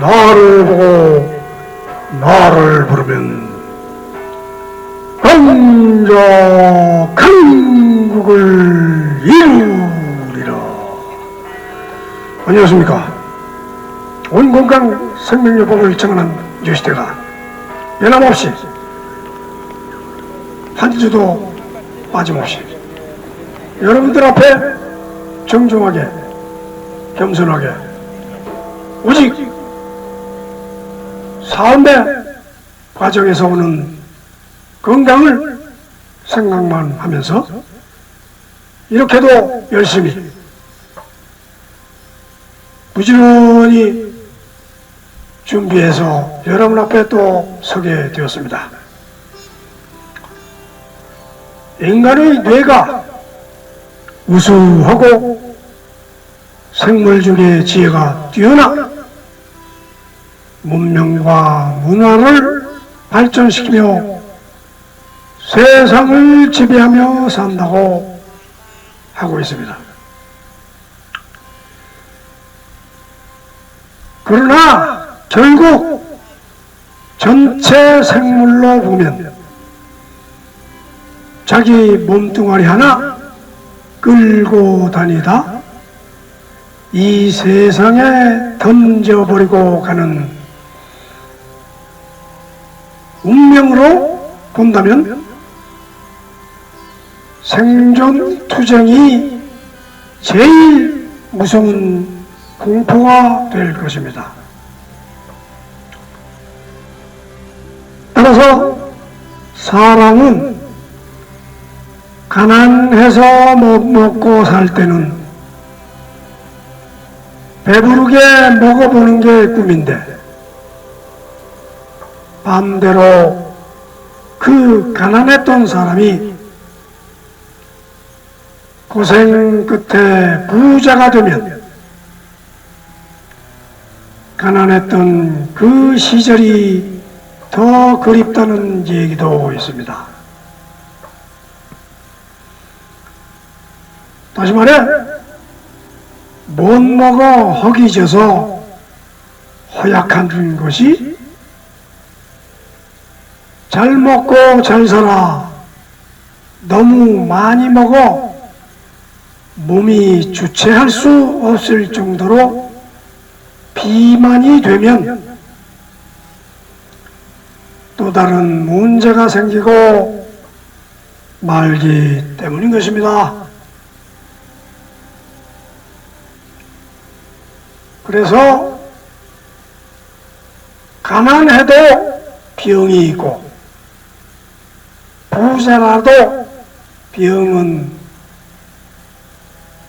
나를 보고 나를 부르면 먼저 강국을 이루리라. 안녕하십니까. 온건강 생명요법을 정하는 유시대가 변함없이 한 주도 빠짐없이 여러분들 앞에 정중하게 겸손하게 오직 삶의 과정에서 오는 건강을 생각만 하면서 이렇게도 열심히 부지런히 준비해서 여러분 앞에 또 서게 되었습니다. 인간의 뇌가 우수하고 생물 중에 지혜가 뛰어나 문명과 문화를 발전시키며 세상을 지배하며 산다고 하고 있습니다. 그러나 결국 전체 생물로 보면 자기 몸뚱아리 하나 끌고 다니다 이 세상에 던져버리고 가는 운명으로 본다면 생존 투쟁이 제일 무서운 공포가 될 것입니다. 따라서 사람은 가난해서 못 먹고 살 때는 배부르게 먹어보는 게 꿈인데 반대로 그 가난했던 사람이 고생 끝에 부자가 되면 가난했던 그 시절이 더 그립다는 얘기도 있습니다. 다시 말해 못 먹어 허기져서 허약한 것이 잘 먹고 잘 살아 너무 많이 먹어 몸이 주체할 수 없을 정도로 비만이 되면 또 다른 문제가 생기고 말기 때문인 것입니다. 그래서 가난해도 병이 있고 부자라도 병은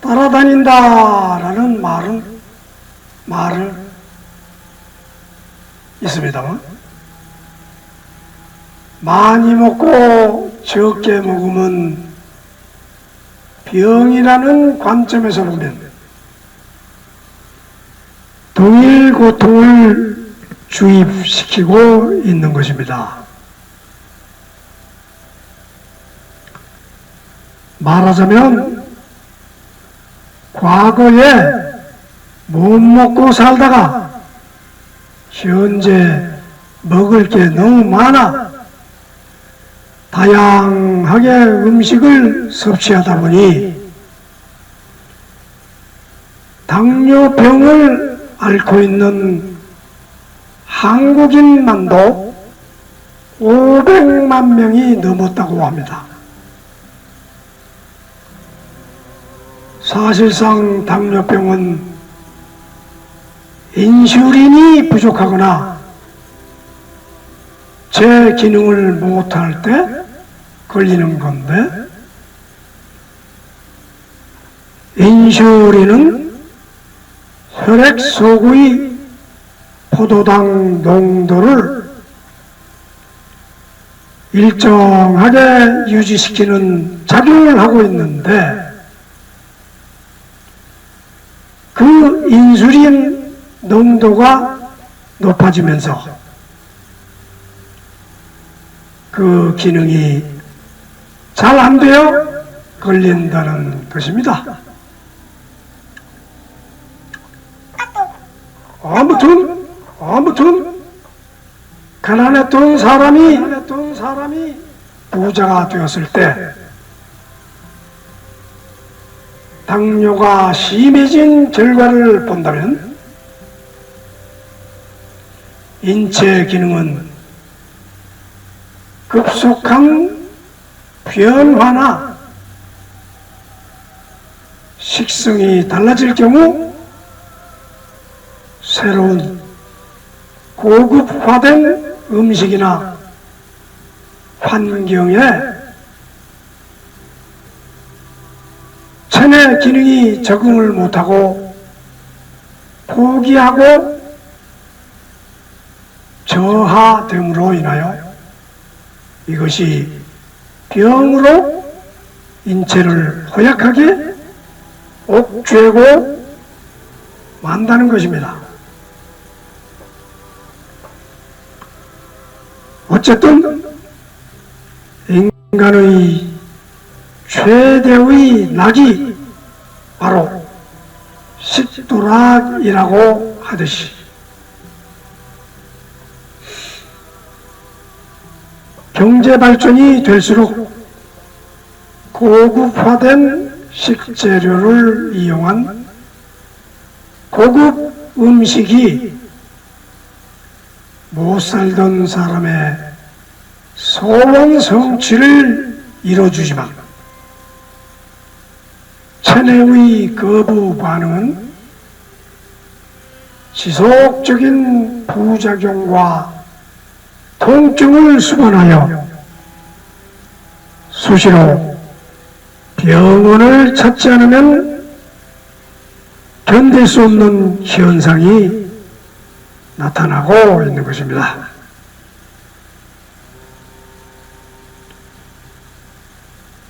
따라다닌다라는 말을 있습니다만 많이 먹고 적게 먹으면 병이라는 관점에서 보면 동일 고통을 주입시키고 있는 것입니다. 말하자면 과거에 못 먹고 살다가 현재 먹을 게 너무 많아 다양하게 음식을 섭취하다 보니 당뇨병을 앓고 있는 한국인만도 500만 명이 넘었다고 합니다. 사실상 당뇨병은 인슐린이 부족하거나 제 기능을 못할 때 걸리는 건데 인슐린은 혈액 속의 포도당 농도를 일정하게 유지시키는 작용을 하고 있는데 그 인슐린 농도가 높아지면서 그 기능이 잘 안 되어 걸린다는 것입니다. 아무튼 아무튼 가난했던 사람이 부자가 되었을 때 당뇨가 심해진 결과를 본다면 인체 기능은 급속한 변화나 식성이 달라질 경우 새로운 고급화된 음식이나 환경에 체내 기능이 적응을 못하고 포기하고 저하됨으로 인하여 이것이 병으로 인체를 허약하게 옥죄고 만다는 것입니다. 어쨌든 인간의 최대의 낙이 바로 식도락이라고 하듯이 경제발전이 될수록 고급화된 식재료를 이용한 고급 음식이 못 살던 사람의 소원 성취를 이뤄주지만 체내의 거부 반응은 지속적인 부작용과 통증을 수반하여 수시로 병원을 찾지 않으면 견딜 수 없는 현상이 나타나고 있는 것입니다.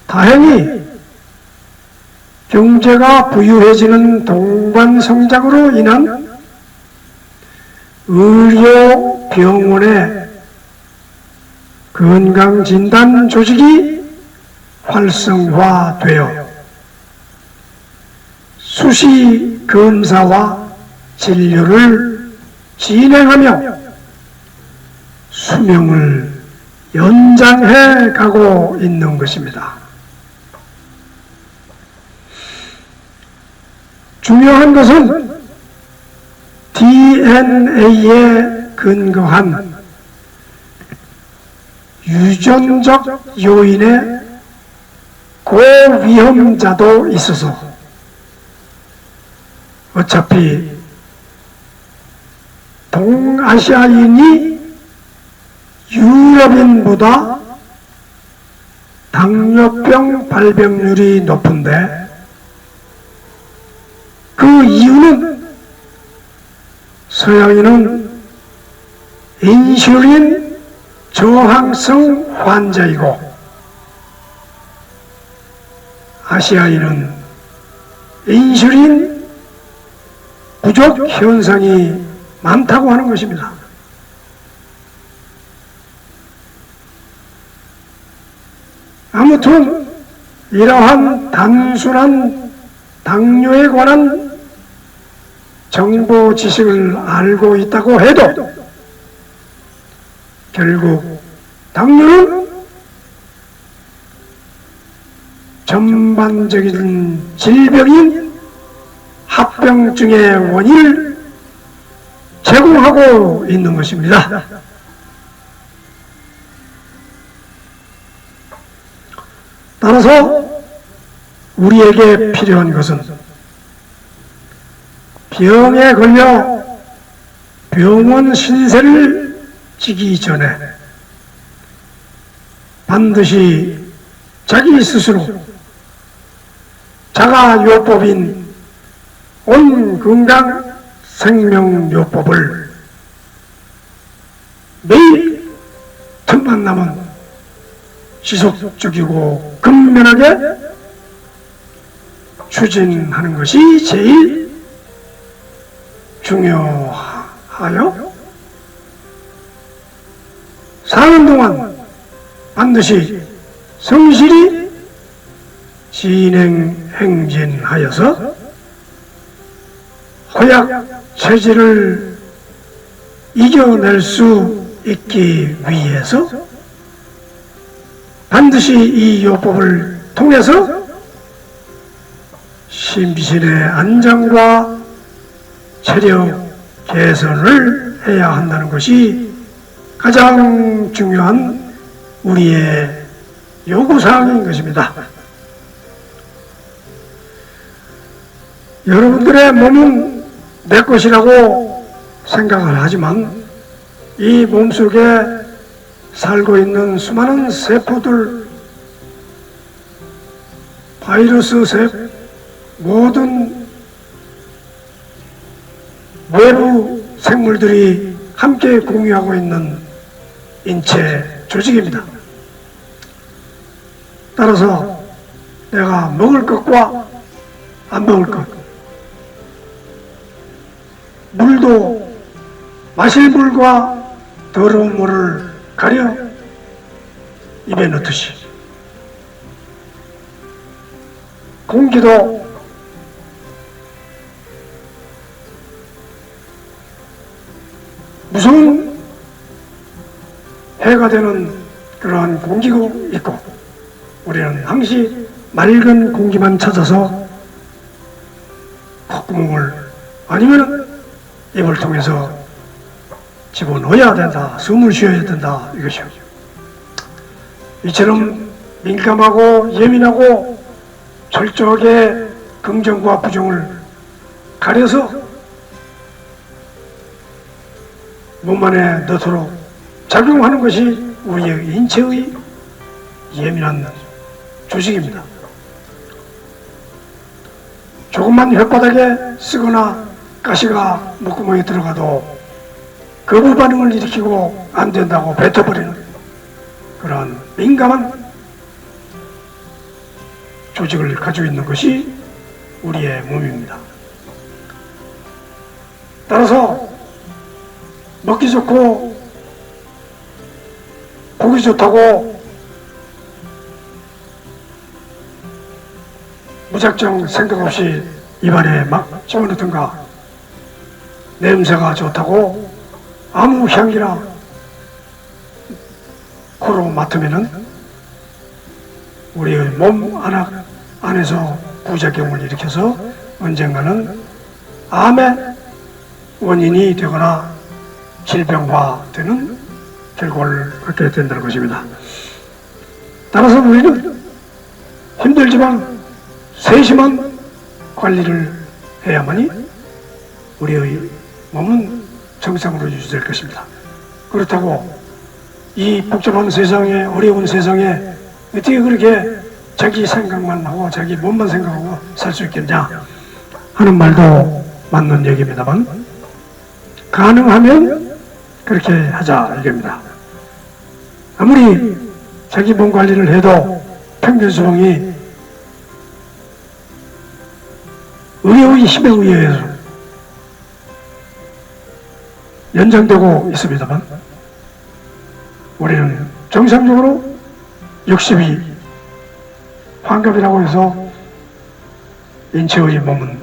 다행히 경제가 부유해지는 동반성장으로 인한 의료 병원의 건강진단 조직이 활성화되어 수시 검사와 진료를 진행하며 수명을 연장해 가고 있는 것입니다. 중요한 것은 DNA에 근거한 유전적 요인의 고위험자도 있어서 어차피 동아시아인이 유럽인보다 당뇨병 발병률이 높은데 그 이유는 서양인은 인슐린 저항성 환자이고 아시아인은 인슐린 부족 현상이 많다고 하는 것입니다. 아무튼 이러한 단순한 당뇨에 관한 정보 지식을 알고 있다고 해도 결국 당뇨는 전반적인 질병인 합병증의 원인을 제공하고 있는 것입니다. 따라서 우리에게 필요한 것은 병에 걸려 병원 신세를 지기 전에 반드시 자기 스스로 자가요법인 온건강 생명요법을 매일 틈만 나면 지속적이고 근면하게 추진하는 것이 제일 중요하여 사는 동안 반드시 성실히 진행 행진하여서 허약 체질을 이겨낼 수 있기 위해서 반드시 이 요법을 통해서 심신의 안정과 체력 개선을 해야 한다는 것이 가장 중요한 우리의 요구사항인 것입니다. 여러분들의 몸은 내 것이라고 생각을 하지만 이 몸속에 살고 있는 수많은 세포들, 바이러스, 모든 외부 생물들이 함께 공유하고 있는 인체 조직입니다. 따라서 내가 먹을 것과 안 먹을 것, 물도 마실 물과 더러운 물을 가려 입에 넣듯이 공기도 무서운 해가 되는 그러한 공기가 있고 우리는 항시 맑은 공기만 찾아서 콧구멍을 아니면 입을 통해서 집어넣어야 된다, 숨을 쉬어야 된다, 이것이요. 이처럼 민감하고 예민하고 철저하게 긍정과 부정을 가려서 몸 안에 넣도록 작용하는 것이 우리의 인체의 예민한 조직입니다. 조금만 혓바닥에 쓰거나 가시가 목구멍에 들어가도 거부 반응을 일으키고 안 된다고 뱉어버리는 그런 민감한 조직을 가지고 있는 것이 우리의 몸입니다. 따라서 먹기 좋고 보기 좋다고 무작정 생각 없이 입안에 막 집어넣든가 냄새가 좋다고 아무 향기나 코로 맡으면은 우리의 몸 안에서 부작용을 일으켜서 언젠가는 암의 원인이 되거나 질병화되는 결과를 갖게 된다는 것입니다. 따라서 우리는 힘들지만 세심한 관리를 해야만이 우리의 몸은 정상으로 유지될 것입니다. 그렇다고 이 복잡한 세상에, 어려운 세상에 어떻게 그렇게 자기 생각만 하고 자기 몸만 생각하고 살 수 있겠냐 하는 말도 맞는 얘기입니다만 가능하면 그렇게 하자 이겁니다. 아무리 자기 몸 관리를 해도 평균 수명이 의료의 힘에 의해서 연장되고 있습니다만 우리는 정상적으로 60이 환갑이라고 해서 인체의 몸은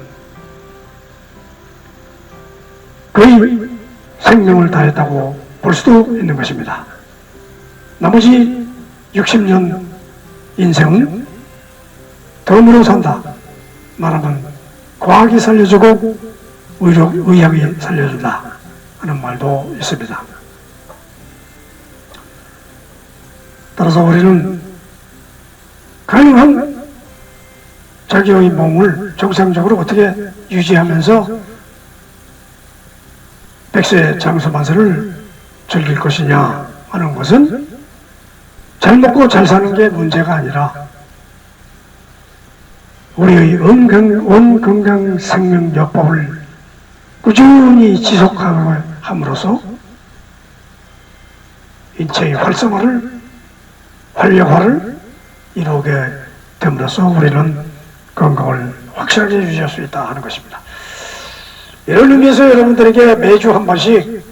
거의 생명을 다했다고 볼 수도 있는 것입니다. 나머지 60년 인생은 덤으로 산다 말하면 과학이 살려주고 의학이 살려준다 하는 말도 있습니다. 따라서 우리는 가능한 자기의 몸을 정상적으로 어떻게 유지하면서 백세 장수만세를 즐길 것이냐 하는 것은 잘 먹고 잘 사는 게 문제가 아니라 우리의 원건강 생명요법을 꾸준히 지속함으로써 인체의 활력화를 이루게 됨으로써 우리는 건강을 확실하게 유지할 수 있다 하는 것입니다. 이런 의미에서 여러분들에게 매주 한 번씩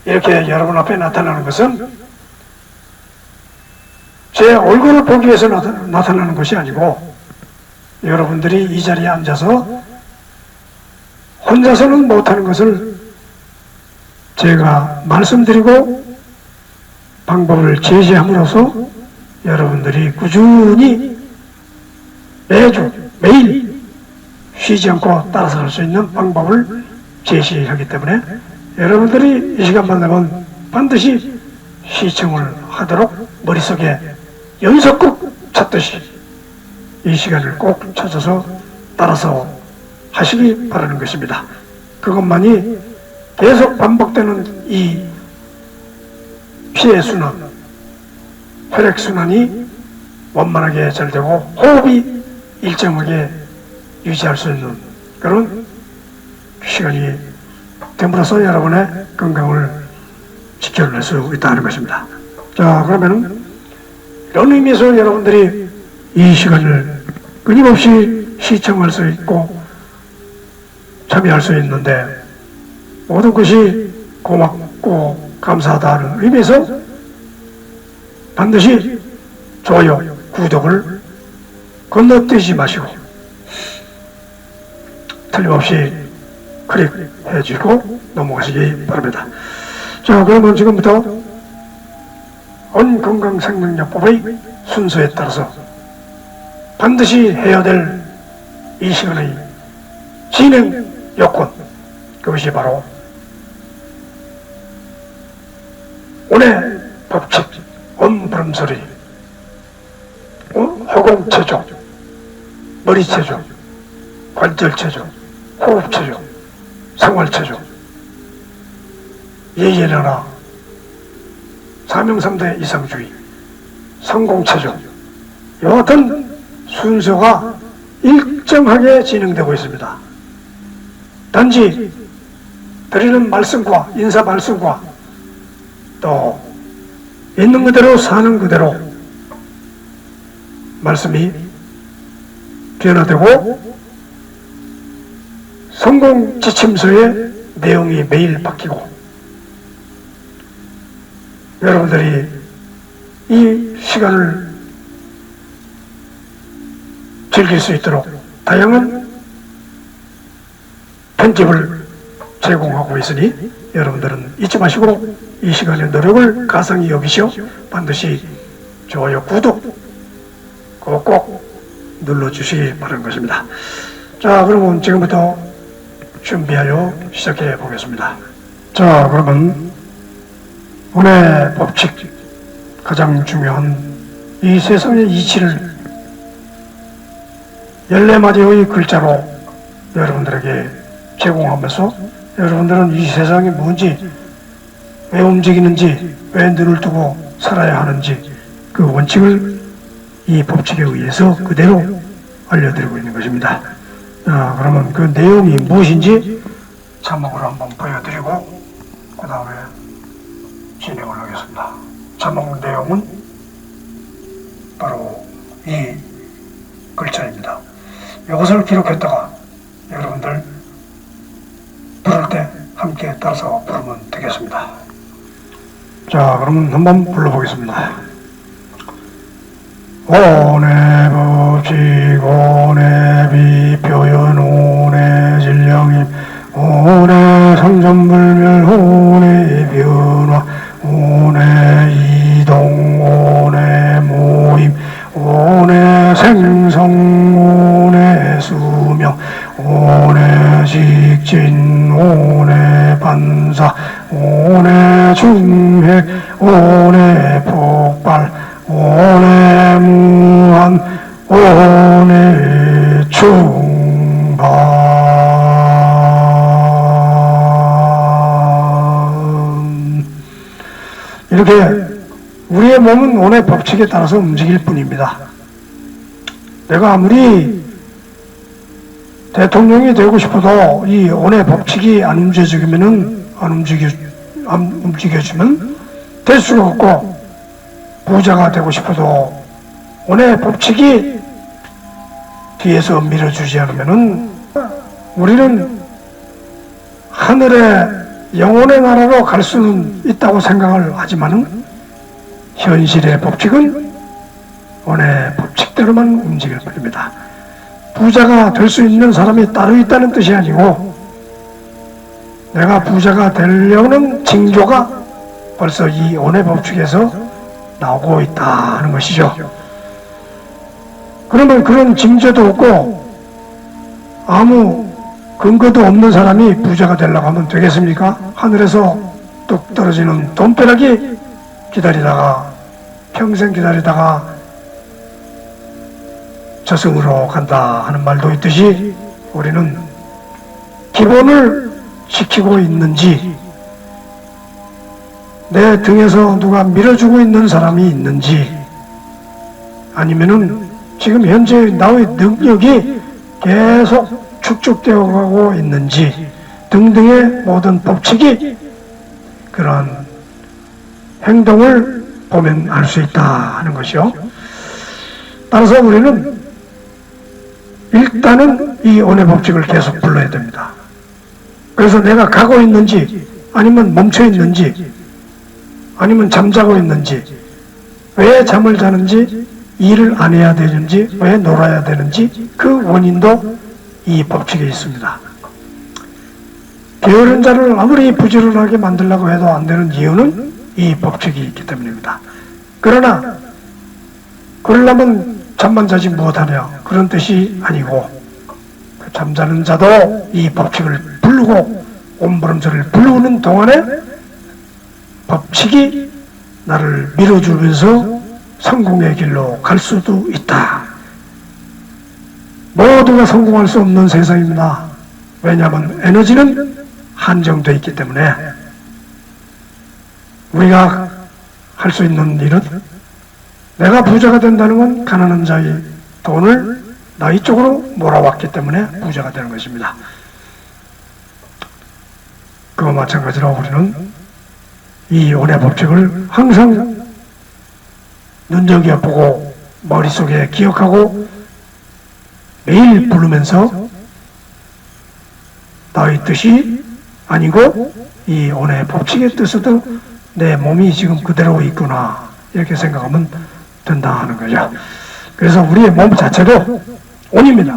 이렇게 여러분 앞에 나타나는 것은 제 얼굴을 보기 위해서 나타나는 것이 아니고 여러분들이 이 자리에 앉아서 혼자서는 못하는 것을 제가 말씀드리고 방법을 제시함으로써 여러분들이 꾸준히 매주 매일 쉬지 않고 따라서 할 수 있는 방법을 제시하기 때문에 여러분들이 이 시간만 되면 반드시 시청을 하도록 머릿속에 연속극 찾듯이 이 시간을 꼭 찾아서 따라서 하시기 바라는 것입니다. 그것만이 계속 반복되는 이 피해순환, 혈액순환이 원만하게 잘 되고 호흡이 일정하게 유지할 수 있는 그런 시간이 됨으로써 여러분의 건강을 지켜낼 수 있다는 것입니다. 자, 그러면 이런 의미에서 여러분들이 이 시간을 끊임없이 시청할 수 있고 참여할 수 있는데 모든 것이 고맙고 감사하다는 의미에서 반드시 좋아요, 구독을 건너뛰지 마시고 틀림없이 클릭해 주시고 넘어가시기 바랍니다. 자, 그러면 지금부터 건강생명요법의 순서에 따라서 반드시 해야 될 이 시간의 진행 요건, 그것이 바로 온의 법칙, 온부름소리, 허공체조, 머리체조, 관절체조, 호흡체조, 생활체조, 예예나라, 사명삼대 이상주의, 성공체조, 이와 같은 순서가 일정하게 진행되고 있습니다. 단지 드리는 말씀과 인사 말씀과 또 있는 그대로 사는 그대로 말씀이 변화되고 성공 지침서의 내용이 매일 바뀌고 여러분들이 이 시간을 즐길 수 있도록 다양한 편집을 제공하고 있으니 여러분들은 잊지 마시고 이 시간의 노력을 가상히 여기시어 반드시 좋아요, 구독 꼭 눌러주시기 바라는 것입니다. 자, 그러면 지금부터 준비하여 시작해 보겠습니다. 자, 그러면 오늘 법칙, 가장 중요한 이 세상의 이치를 14마디의 글자로 여러분들에게 제공하면서 여러분들은 이 세상이 뭔지, 왜 움직이는지, 왜 눈을 뜨고 살아야 하는지 그 원칙을 이 법칙에 의해서 그대로 알려드리고 있는 것입니다. 그러면 그 내용이 무엇인지 자막으로 한번 보여드리고 그 다음에 진행을 하겠습니다. 자막 내용은 바로 이 글자입니다. 이것을 기록했다가 여러분들 부를 때 함께 따라서 부르면 되겠습니다. 자, 그러면 한번 불러보겠습니다. 온의 법칙, 온의 비표현, 온의 진령임, 온의 성전불멸, 온의 변화, 온의 이동, 온의 모임, 온의 생성, 온의 수명, 온의 직진, 온의 반사, 온의 중핵, 온의 폭발, 온의 무한, 온의 충반. 이렇게 우리의 몸은 온의 법칙에 따라서 움직일 뿐입니다. 내가 아무리 대통령이 되고 싶어도 이 온의 법칙이 안 움직여주면 될 수가 없고, 부자가 되고 싶어도 온의 법칙이 뒤에서 밀어주지 않으면은 우리는 하늘의 영혼의 나라로 갈 수는 있다고 생각을 하지만은 현실의 법칙은 온의 법칙대로만 움직일 뿐입니다. 부자가 될 수 있는 사람이 따로 있다는 뜻이 아니고 내가 부자가 되려는 징조가 벌써 이 온의 법칙에서 나오고 있다 하는 것이죠. 그러면 그런 징조도 없고 아무 근거도 없는 사람이 부자가 되려고 하면 되겠습니까? 하늘에서 뚝 떨어지는 돈벼락이 기다리다가 평생 기다리다가 저승으로 간다 하는 말도 있듯이 우리는 기본을 지키고 있는지, 내 등에서 누가 밀어주고 있는 사람이 있는지, 아니면은 지금 현재 나의 능력이 계속 축적되어 가고 있는지 등등의 모든 법칙이 그런 행동을 보면 알 수 있다 하는 것이요. 따라서 우리는 일단은 이 온의 법칙을 계속 불러야 됩니다. 그래서 내가 가고 있는지 아니면 멈춰 있는지 아니면 잠자고 있는지, 왜 잠을 자는지, 일을 안 해야 되는지, 왜 놀아야 되는지 그 원인도 이 법칙에 있습니다. 게으른 자를 아무리 부지런하게 만들려고 해도 안 되는 이유는 이 법칙이 있기 때문입니다. 그러나 그러려면 잠만 자지 무엇하냐 그런 뜻이 아니고, 잠자는 자도 이 법칙을 부르고 옴부름소리를 부르는 동안에 법칙이 나를 밀어주면서 성공의 길로 갈 수도 있다. 모두가 성공할 수 없는 세상입니다. 왜냐하면 에너지는 한정되어 있기 때문에 우리가 할 수 있는 일은, 내가 부자가 된다는 건 가난한 자의 돈을 나의 쪽으로 몰아왔기 때문에 부자가 되는 것입니다. 그와 마찬가지로 우리는 이 온의 법칙을 항상 눈여겨보고 머릿속에 기억하고 매일 부르면서 나의 뜻이 아니고 이 온의 법칙의 뜻에도 내 몸이 지금 그대로 있구나 이렇게 생각하면 된다 하는 거죠. 그래서 우리의 몸 자체도 온입니다.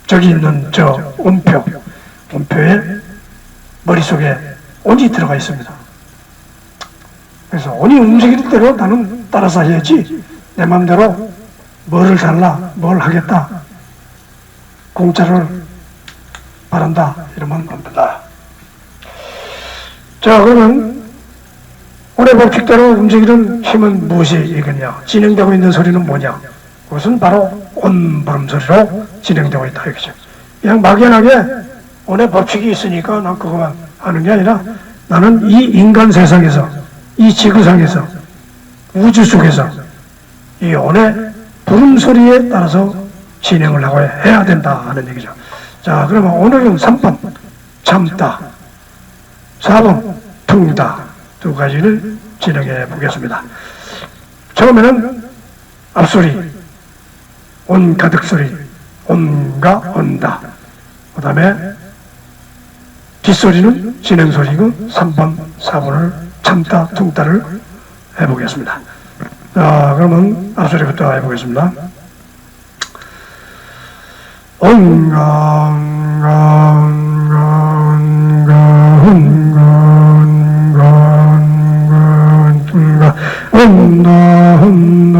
저기 있는 저 온표에 머릿속에 온이 들어가 있습니다. 그래서 온이 움직일 대로 나는 따라서 해야지, 내 마음대로 뭐를 달라, 뭘 하겠다, 공짜를 바란다 이러면 안 된다. 자, 그러면 온의 법칙대로 움직이는 힘은 무엇이겠냐? 진행되고 있는 소리는 뭐냐? 그것은 바로 온부름소리로 진행되고 있다 이거죠. 그냥 막연하게 온의 법칙이 있으니까 난 그것만 하는 게 아니라, 나는 이 인간 세상에서, 이 지구상에서, 우주 속에서 이 온의 부름소리에 따라서 진행을 하고 해야 된다 하는 얘기죠. 자, 그러면 오늘은 3번 참다, 4번 퉁다 두 가지를 진행해 보겠습니다. 처음에는 앞소리, 온 가득소리, 온가 온다. 그 다음에 뒷소리는 진행소리고 3번, 4번을 참다, 퉁다를 해보겠습니다. 자, 그러면 앞소리부터 해보겠습니다. 온가 온가 온가 온가 온가 온가 온다 온다 온다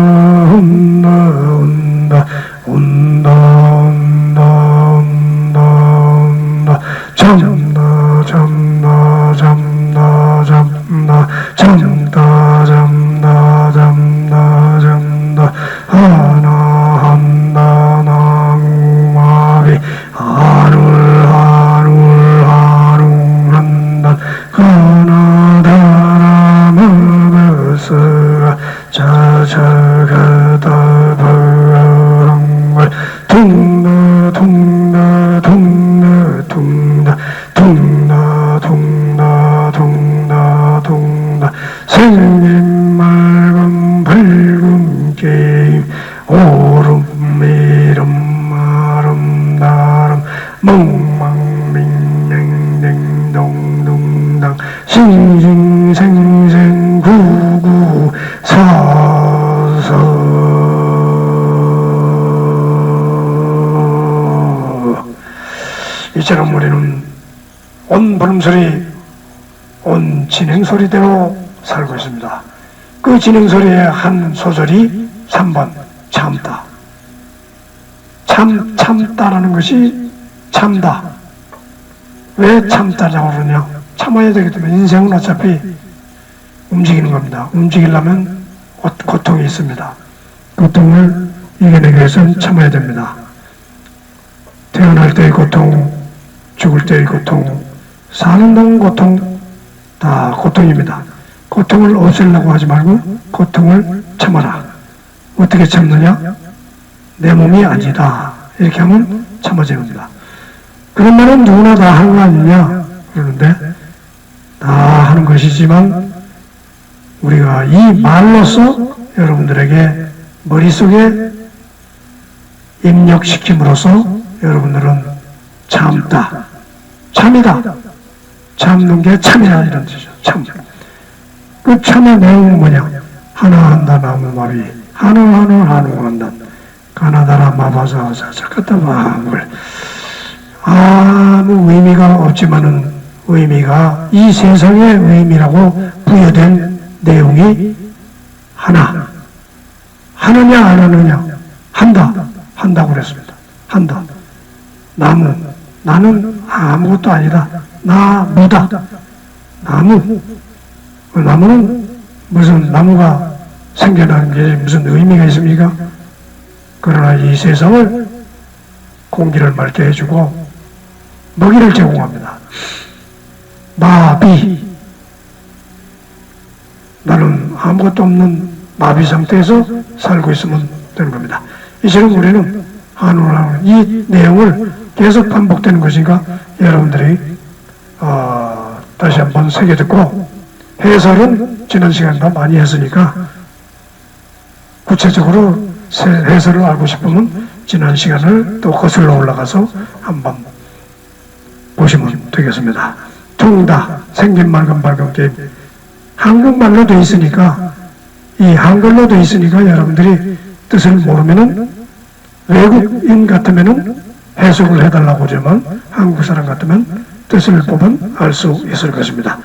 온다 온다 온다 온다 온다 참다 참다 참다 참다 참다 참다 참다 참다 하나 한다 나무마비 하늘 하늘 하룽 한다 하나 다라 먹었어 자자가다 버랑걸 퉁다 퉁다 퉁다 퉁다 퉁다 퉁다 퉁다 퉁다 생긴 맑은 밝은 게임 오름 이름 아름다름 멍망맹맹댕동둥당 싱싱생생 구구사서. 이처럼 우리는 온 부름소리 진행소리, 온 진행소리대로 살고 있습니다. 그 진행소리의 한 소절이 3번 참다. 참다라는 것이 참다. 왜 참다라고 그러냐? 참아야 되기 때문에 인생은 어차피 움직이는 겁니다. 움직이려면 고통이 있습니다. 고통을 이겨내기 위해서는 참아야 됩니다. 태어날 때의 고통, 죽을 때의 고통, 사는 동안 고통, 다 고통입니다. 고통을 없애려고 하지 말고 고통을 참아라. 어떻게 참느냐? 내 몸이 아니다. 이렇게 하면 참아지는 겁니다. 그런 말은 누구나 다 하는 거 아니냐? 그러는데 다 하는 것이지만 우리가 이 말로서 여러분들에게 머릿속에 입력시킴으로써 여러분들은 참다. 참이다. 참는 게 참이다. 이런 뜻이죠. 참. 그 참의 내용은 뭐냐? 하나한다 나무마비 한우한다 가나다라 마바사 사사카타 마음을 아무 의미가 없지만은 의미가 이 세상의 의미라고 부여된 내용이 하나. 하느냐 안 하느냐? 한다고 그랬습니다. 한다. 나무. 나는 아무것도 아니다. 나무다. 나무. 나무는 무슨 나무가 생겨나는 게 무슨 의미가 있습니까? 그러나 이 세상을 공기를 맑게 해주고 먹이를 제공합니다. 마비. 나는 아무것도 없는 마비 상태에서 살고 있으면 되는 겁니다. 이처럼 우리는 한우라는 이 내용을 계속 반복되는 것이니까 여러분들이 다시 한번 새겨듣고 해설은 지난 시간에 많이 했으니까 구체적으로 해설을 알고 싶으면 지난 시간을 또 거슬러 올라가서 한번 보시면 되겠습니다. 통다, 생긴 말금 게임. 한국말로 돼 있으니까, 이 한글로 돼 있으니까 여러분들이 뜻을 모르면은 외국인 같으면은 해석을 해달라고 하지만 한국 사람 같으면 뜻을 보면 알 수 있을 것입니다.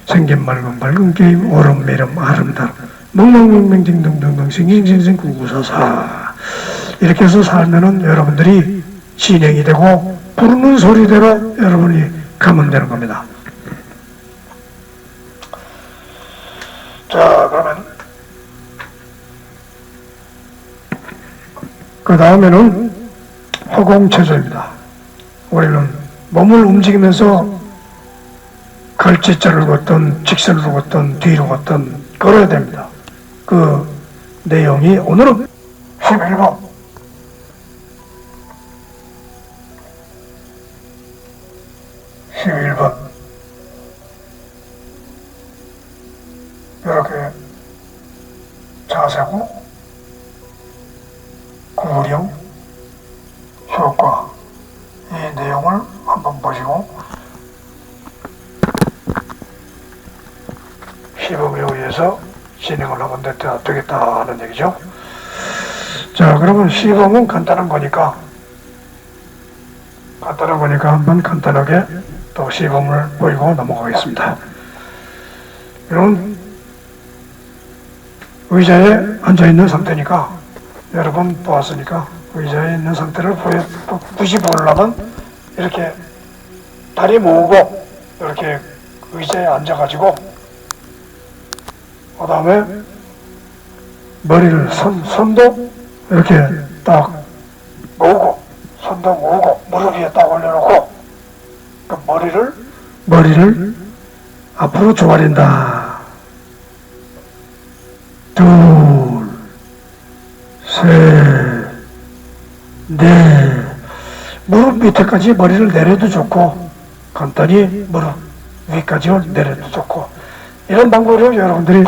생긴 말금 게임, 오름, 매름, 아름다름, 멍멍멍멍 딩동동동 싱싱싱싱 구구사사. 이렇게 해서 살면은 여러분들이 진행이 되고 부르는 소리대로 여러분이 가면 되는 겁니다. 자, 그러면 그 다음에는 허공체조입니다. 우리는 몸을 움직이면서 걸치자를 걷든 직선으로 걷든 뒤로 걷든 걸어야 됩니다. 그 내용이 오늘은 11번 이렇게 자세고 구령 효과 이 내용을 한번 보시고 시범에 의해서 진행을 하면 되겠다 하는 얘기죠. 자, 그러면 시범은 간단한 거니까 한번 간단하게 또 시범을 보이고 넘어가겠습니다. 여러분 의자에 앉아있는 상태니까 여러분 보았으니까 의자에 있는 상태를 굳이 보려면 이렇게 다리 모으고 이렇게 의자에 앉아가지고 그 다음에 머리를 손도 이렇게 딱 모으고 손도 모으고 무릎 위에 딱 올려놓고 그 머리를 앞으로 조아린다. 둘, 셋, 넷. 무릎 밑에까지 머리를 내려도 좋고 간단히 무릎 위까지 내려도 좋고 이런 방법으로 여러분들이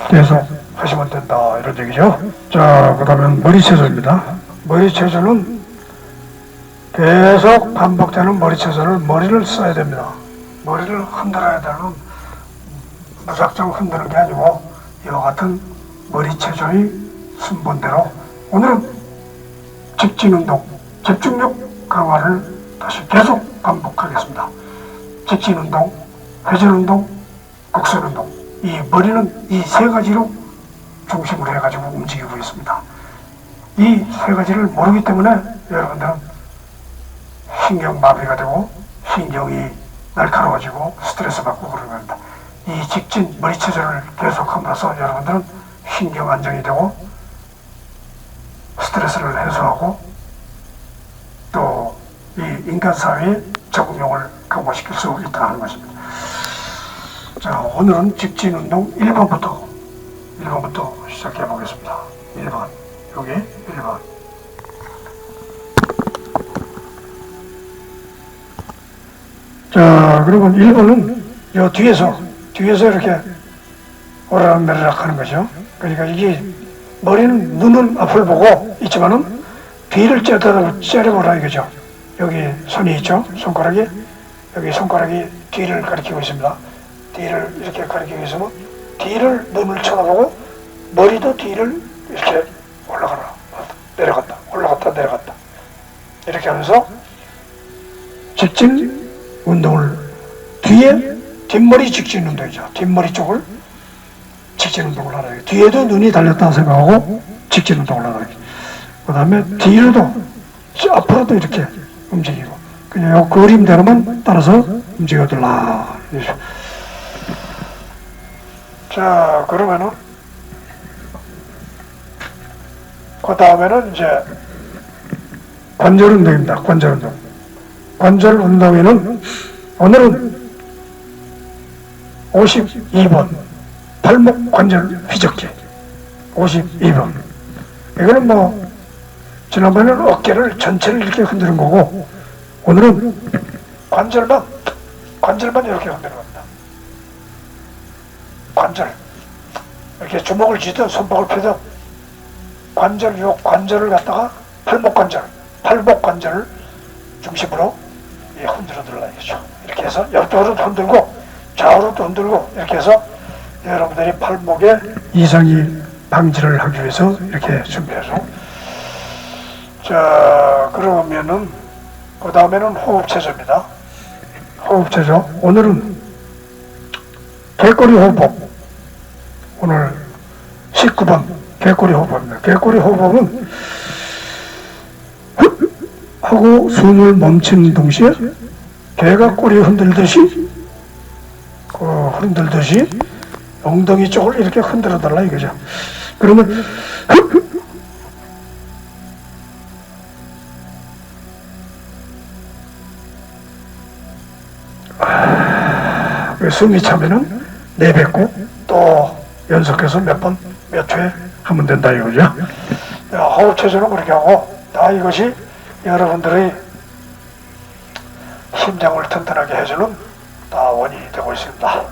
계속 하시면 된다 이런 얘기죠. 자, 그 다음에 머리체조입니다. 머리체조는 계속 반복되는 머리체조를 머리를 써야 됩니다. 머리를 흔들어야 되는 무작정 흔드는 게 아니고 이와 같은 머리체조의 순번대로 오늘은 직진운동, 집중력 강화를 다시 계속 반복하겠습니다. 직진운동, 회전운동, 곡선운동. 이 머리는 이 세 가지로 중심으로 해가지고 움직이고 있습니다. 이 세 가지를 모르기 때문에 여러분들은 신경마비가 되고 신경이 날카로워지고 스트레스 받고 그런 겁니다. 이 직진 머리체조를 계속함으로써 여러분들은 신경 안정이 되고 스트레스를 해소하고 또 이 인간 사회에 적응력을 강화시킬 수 있다는 것입니다. 자, 오늘은 직진 운동 1번부터 시작해 보겠습니다. 1번, 여기 1번. 자, 그러면 1번은 요 뒤에서 이렇게 오르락내리락 하는 거죠. 그러니까 이게 머리는 눈은 앞을 보고 있지만은 뒤를 째려보라 이거죠. 여기 손이 있죠. 여기 손가락이 뒤를 가리키고 있습니다. 뒤를 이렇게 가리키고 있으면 뒤를 눈을 쳐다보고 머리도 뒤를 이렇게 올라가라 내려갔다 올라갔다 내려갔다 이렇게 하면서 직진 운동을 뒷머리 직진 운동이죠. 뒷머리 쪽을 직진 운동을 하라. 뒤에도 눈이 달렸다고 생각하고 직진 운동을 하라. 그 다음에 뒤로도 앞으로도 이렇게 움직이고 그냥 이 그림대로만 따라서 움직여둘라. 자, 그러면은 그 다음에는 이제 관절 운동입니다. 관절 운동. 관절 운동에는 오늘은 52번 발목 관절 휘적기 52번. 이거는 뭐 지난번에는 어깨를 전체를 이렇게 흔드는 거고 오늘은 관절만 이렇게 흔드는 겁니다. 관절 이렇게 주먹을 쥐든 손목을 펴든 요 관절을 갖다가 팔목 관절을 중심으로 흔들어 들어야겠죠. 이렇게 해서 옆쪽으로도 흔들고 좌우로도 흔들고 이렇게 해서 여러분들이 팔목에 이상이 방지를 하기 위해서 이렇게 준비해서 자, 그러면은 그 다음에는 호흡체조입니다. 호흡체조. 오늘은 개꼬리 호흡법. 오늘 19번 개꼬리 호흡법입니다. 개꼬리 호흡법은 하고 숨을 멈추는 동시에 개가 꼬리 흔들듯이 엉덩이 쪽을 이렇게 흔들어 달라 이거죠. 그러면 숨이 차면은 내뱉고 또 연속해서 몇 회 하면 된다 이거죠. 호흡체조는 그렇게 하고 다 이것이 여러분들의 심장을 튼튼하게 해주는 다 원인이 되고 있습니다.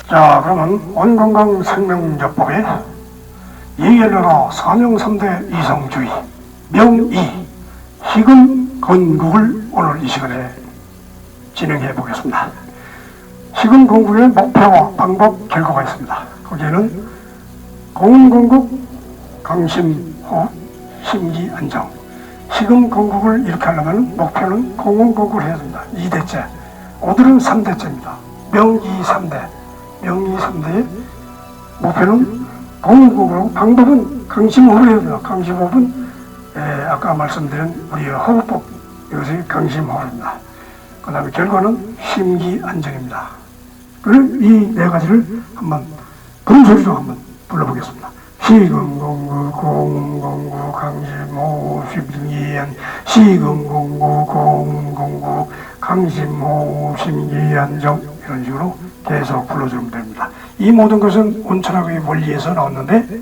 자, 그러면 온건강생명요법의 예열나라 사명삼대 이성주의 명의 희금 건국을 오늘 이 시간에 진행해 보겠습니다. 희금 건국의 목표와 방법 결과가 있습니다. 거기에는 공건국 강심호흡 심기안정. 희금 건국을 이렇게 하려면 목표는 공건국을 해야 됩니다. 2대째. 오늘은 3대째입니다. 명의 3대. 명의 3대의 목표는 공건국으로 방법은 강심호흡을 해야 됩니다. 강심호흡은 아까 말씀드린 우리의 호흡법 이것이 강심호흡입니다. 그 다음에 결과는 심기안정입니다. 그럼 이 네 가지를 한번 부름소리로 한번 불러보겠습니다. 시금공구 공공구 강심호흡 심기안 시금공구 공공구 강심호흡 심기안정 이런 식으로 계속 불러주면 됩니다. 이 모든 것은 온천학의 원리에서 나왔는데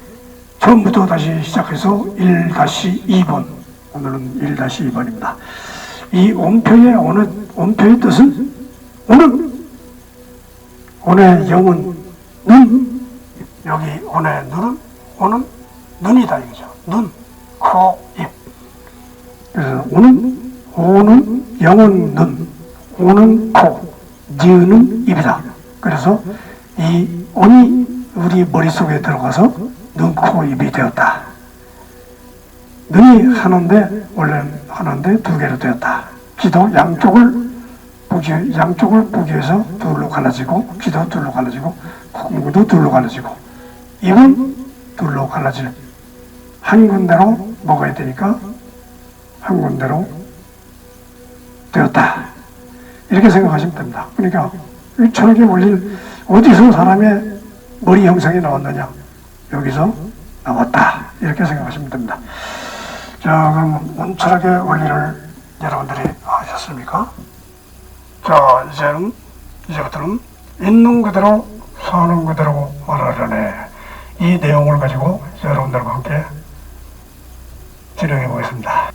처음부터 다시 시작해서 1-2번 오늘은 1-2번입니다. 이 온표의 뜻은 온의 영은 눈, 여기 온의 눈은 오는 눈이다 이거죠. 눈, 코, 입. 그래서 오는 영은 눈, 오는 코, 니은은 입이다. 그래서 이 온이 우리 머릿속에 들어가서 눈, 코, 입이 되었다. 눈이 하나인데 원래는 하나인데 두 개로 되었다. 귀도 양쪽을 양쪽을 부기에서 둘로 갈라지고, 귀도 둘로 갈라지고, 콧구멍도 둘로 갈라지고, 입은 둘로 갈라질 한 군데로 먹어야 되니까 한 군데로 되었다. 이렇게 생각하시면 됩니다. 그러니까 이 철학의 원리는 어디서 사람의 머리 형상이 나왔느냐? 여기서 나왔다. 이렇게 생각하시면 됩니다. 자, 그럼 철학의 원리를 여러분들이 아셨습니까? 자, 이제부터는 있는 그대로 사는 그대로 말하려네. 이 내용을 가지고 여러분들과 함께 진행해 보겠습니다.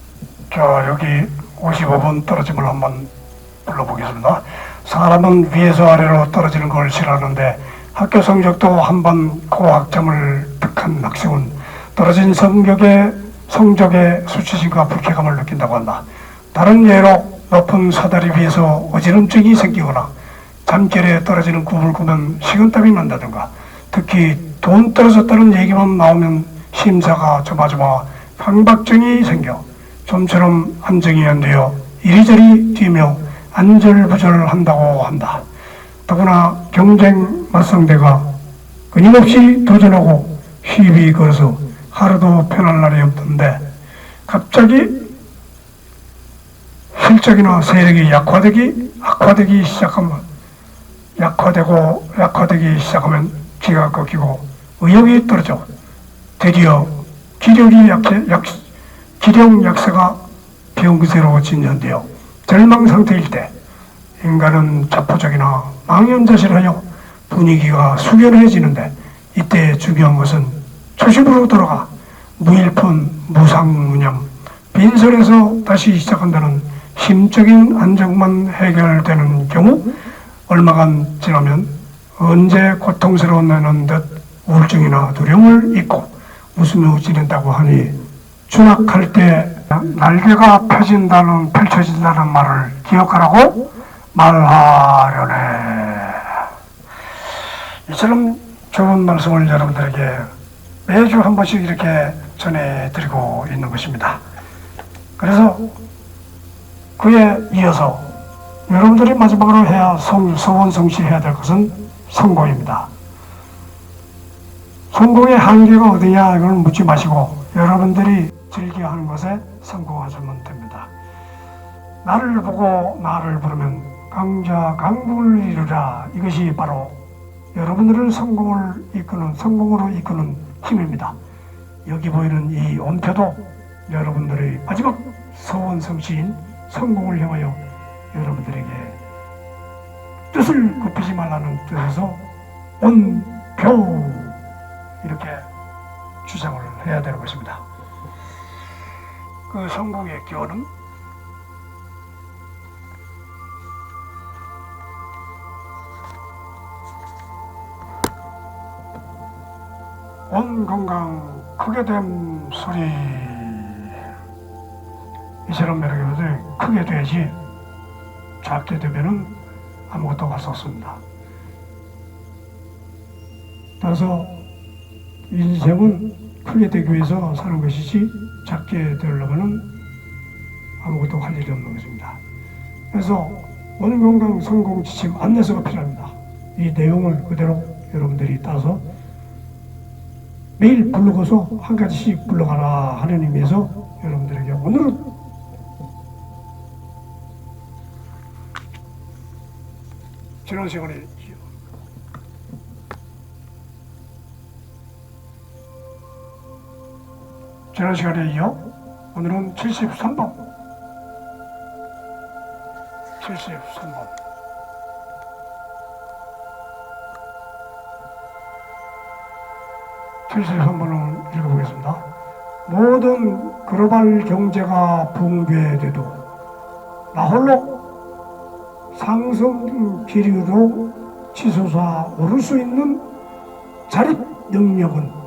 자, 여기 55번 떨어짐을 한번 불러보겠습니다. 사람은 위에서 아래로 떨어지는 걸 싫어하는데 학교 성적도 한번 고학점을 득한 학생은 떨어진 성적의 수치심과 불쾌감을 느낀다고 한다. 다른 예로 높은 사다리 위에서 어지럼증이 생기거나 잠결에 떨어지는 꿈을 꾸면 식은땀이 난다든가, 특히 돈 떨어졌다는 얘기만 나오면 심사가 조마조마 강박증이 생겨 좀처럼 안정이 안 되어 이리저리 뛰며 안절부절한다고 한다. 더구나 경쟁 맞상대가 끊임없이 도전하고 시비 걸어서 하루도 편할 날이 없던데 갑자기 실적이나 세력이 약화되기 시작하면 기가 꺾이고 의욕이 떨어져 드디어 기력 약세가 병세로 진전되어 절망 상태일 때 인간은 자포자기나 망연자실하여 분위기가 숙연해지는데, 이때 중요한 것은 초심으로 돌아가 무일푼 무상무념 빈손에서 다시 시작한다는 심적인 안정만 해결되는 경우 얼마간 지나면 언제 고통스러운 듯 우울증이나 두려움을 잊고 웃으며 지낸다고 하니, 추락할 때 날개가 펼쳐진다는 말을 기억하라고 말하려네. 이처럼 좋은 말씀을 여러분들에게 매주 한 번씩 이렇게 전해드리고 있는 것입니다. 그래서 그에 이어서 여러분들이 마지막으로 소원 성취해야 될 것은 성공입니다. 성공의 한계가 어디냐, 이걸 묻지 마시고 여러분들이 즐겨하는 것에 성공하시면 됩니다. 나를 보고 나를 부르면 강자 강국을 이루라. 이것이 바로 여러분들을 성공으로 이끄는 힘입니다. 여기 보이는 이 원표도 여러분들의 마지막 소원 성취인 성공을 향하여 여러분들에게 뜻을 굽히지 말라는 뜻에서 원표 이렇게 주장을 해야 되는 것입니다. 그 성공의 기원은 온 건강 크게 됨 소리. 이처럼 여러분들이 크게 돼야지 작게 되면은 아무것도 할 수 없습니다. 따라서 인생은 크게 되기 위해서 사는 것이지 작게 되려면은 아무것도 할 일이 없는 것입니다. 그래서 원건강 성공 지침 안내서가 필요합니다. 이 내용을 그대로 여러분들이 따라서 매일 불러가서 한 가지씩 불러가라 하는 의미에서 여러분들에게 오늘은 지난 시간에 이어 오늘은 73번 73번을 읽어보겠습니다. 모든 글로벌 경제가 붕괴돼도 나 홀로 상승 기류로 치솟아 오를 수 있는 자립 능력은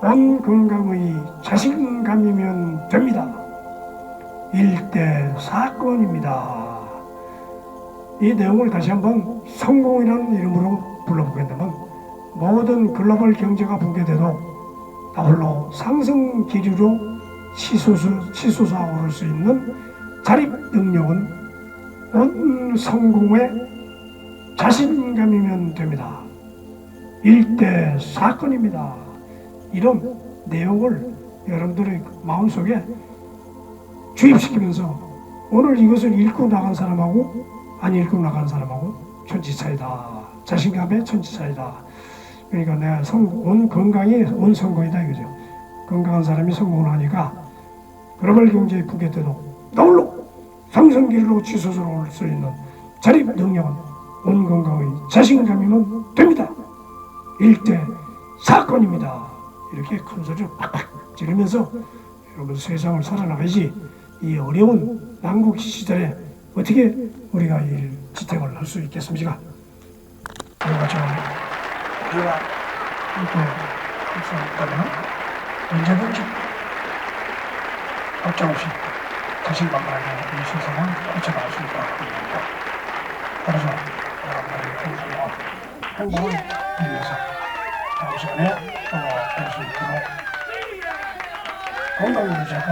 온 건강의 자신감이면 됩니다. 일대 사건입니다. 이 내용을 다시 한번 성공이라는 이름으로 불러보겠다면, 모든 글로벌 경제가 붕괴돼도 나 홀로 상승 기류로 치솟아 오를 수 있는 자립 능력은 온 성공의 자신감이면 됩니다. 일대 사건입니다. 이런 내용을 여러분들의 마음속에 주입시키면서 오늘 이것을 읽고 나간 사람하고 안 읽고 나간 사람하고 천지 차이다. 자신감의 천지 차이다. 그러니까 내가 온 건강이 온 성공이다 이거죠. 건강한 사람이 성공을 하니까 글로벌 경제의 부계 때도 나홀로 상승길로 지소서로 올 수 있는 자립 능력은 온 건강의 자신감이면 됩니다. 일대 사건입니다. 이렇게 큰 소리를 팍팍 지르면서 여러분 세상을 살아나가야지 이 어려운 난국 시절에 어떻게 우리가 이 지탱을 할 수 있겠습니까? 우리가 좀 우리가 이렇게 있다면 언제든지 걱정 없이 자신만만하게 이 세상을 헤쳐나갈 수 있다고 합니다. 그래서 여러분들의 행복을 위해서 다음 시간에 또 뵐 수 있도록 건강을 유지하고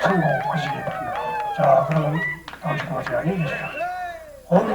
성공하시기 바랍니다. 자, 그러면 다음 시간까지 안녕히 계십시오. 온천